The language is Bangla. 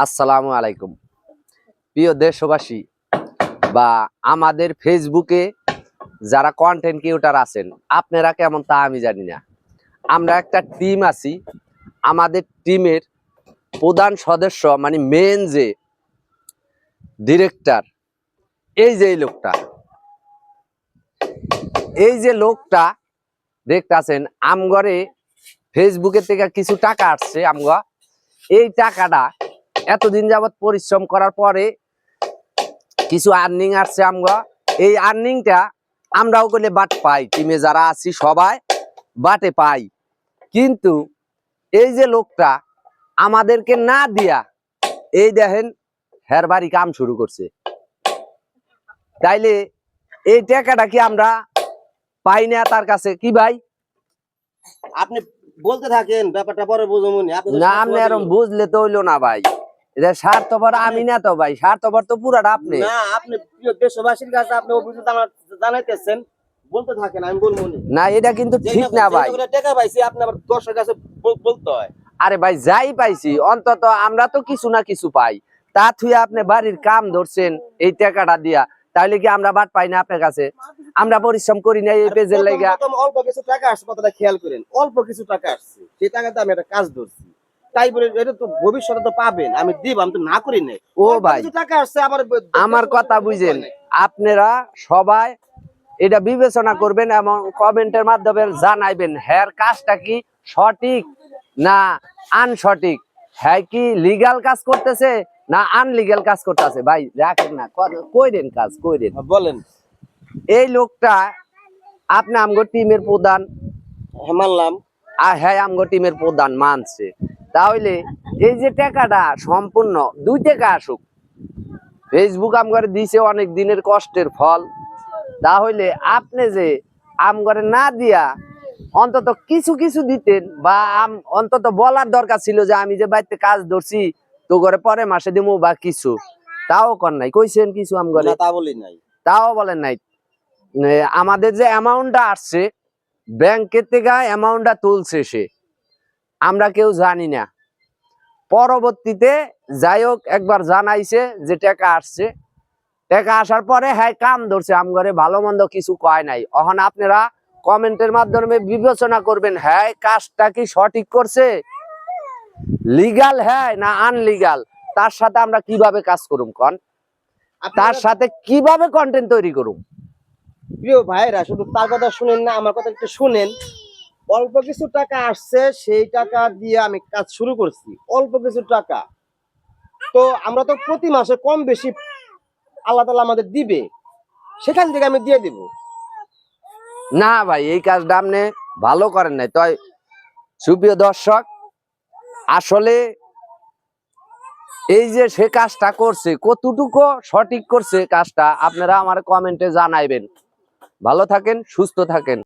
আসসালামু আলাইকুম প্রিয় দেশবাসী বা আমাদের ফেসবুকে যারা কন্টেন্ট ক্রিয়েটর আছেন আপনারা কেমন তা আমি জানি না। আমরা একটা টিম আছি, আমাদের টিমের প্রধান সদস্য মানে মেন যে ডিরেক্টর এই যে লোকটা দেখতেছেন আমগরে ফেসবুকের থেকে কিছু টাকা আসছে। আমগা এই টাকাটা এতদিন যাবৎ পরিশ্রম করার পরে কিছু আর্নিং আসছে। আমগা এই আর্নিংটা আমরাও করলে বাট পাই, টিমে যারা আছি সবাই বাটে পাই, কিন্তু এই যে লোকটা আমাদেরকে না দিয়া এই দেখেন হের বাড়ি কাম শুরু করছে। তাইলে এই টাকাটা কি আমরা পাই না তার কাছে? কি ভাই আপনি বলতে থাকেন, ব্যাপারটা পরে বুঝুমনি। না আপনি এরকম বুঝলে তো হইলো না ভাই, এটা স্বার্থপর আমি না তো ভাই, স্বার্থপর তো পুরাটা আপনি। না, আপনি প্রিয় দেশবাসীর কাছে আপনি অভিযোগ আমার জানাইতেছেন, বলতে থাকেন, আমি বলবো না। এটা কিন্তু ঠিক না ভাই। টাকা পাইছি আপনি আবার দর্শকের কাছে বলতে হয়। আরে ভাই যাই পাইছি অন্তত আমরা তো কিছু না কিছু পাই, তা থুই আপনি বাড়ির কাম ধরছেন এই টাকাটা দিয়া, তাহলে কি আমরা বাট পাই না আপনার কাছে? আমরা পরিশ্রম করি না এই পেজের লাগা? অল্প কিছু টাকা আসছে, কথাটা খেয়াল করেন, অল্প কিছু টাকা আসছে, সেই টাকাতে আমি একটা কাজ ধরছি, তাই বলে এটা তো ভবিষ্যতে তো পাবেন, আমি দিব, আমি তো না করি না। ও ভাই টাকা আসছে আবার আমার কথা বুঝেন, আপনারা সবাই এটা বিবেচনা করবেন এবং কমেন্টের মাধ্যমে জানাইবেন হ্যার কাজটা কি সঠিক না আনসঠিক, হ্যাঁ কি লিগ্যাল কাজ করতেছে না আনলিগ্যাল কাজ করতেছে। ভাই রাখেন না, কইরেন কাজ কইরেন, বলেন। এই লোকটা আপনি আমগো টিমের প্রধান, মানলাম, আর হ্যাঁ আমগো টিমের প্রধান মানছে, তাহলে এই যে টাকাটা সম্পূর্ণ 2 টাকা আসুক, ফেসবুক আমগরে দিছে অনেক দিনের কষ্টের ফল, তাহলে আপনি যে আমগরে না দিয়া অন্তত কিছু কিছু দিতেন, বা অন্তত বলার দরকার ছিল যে আমি যে বাড়িতে কাজ ধরছি তো করে পরে মাসে দিমু বা কিছু, তাও কর নাই। কইছেন কিছু আমগরে? তা বলি নাই, তাও বলেন নাই। আমাদের যে অ্যামাউন্টটা আসছে ব্যাংকের থেকে, অ্যামাউন্টটা তুলছে সে, আমরা কেউ জানি না। পরবর্তীতে যাই হোক একবার জানাইছে যে টাকা আসছে, টাকা আসার পরে হ্যাঁ কাম ধরছে, আমগরে ভালো মন্দ কিছু কয় নাই। এখন আপনারা কমেন্টের মাধ্যমে বিবেচনা করবেন হ্যাঁ কাজটা কি সঠিক করছে, লিগ্যাল হ্যাঁ না আনলিগ্যাল, তার সাথে আমরা কিভাবে কাজ করুম কন, তার সাথে কিভাবে কন্টেন্ট তৈরি করুম। প্রিয় ভাইরা শুধু তার কথা শুনেন না, আমার কথা একটু শুনেন। অল্প কিছু টাকা আসছে, সেই টাকা দিয়ে আমি কাজ শুরু করছি, অল্প কিছু টাকা। তো আমরা তো প্রতি মাসে কম বেশি আল্লাহ তাআলা আমাদের দিবে, সেখান থেকে আমি দিয়ে দিব। না ভাই এই কাজটা আপনি ভালো করেন নাই। তাই সুপ্রিয় দর্শক, আসলে এই যে সে কাজটা করছে কতটুকু সঠিক করছে কাজটা আপনারা আমার কমেন্টে জানাইবেন। ভালো থাকেন, সুস্থ থাকেন।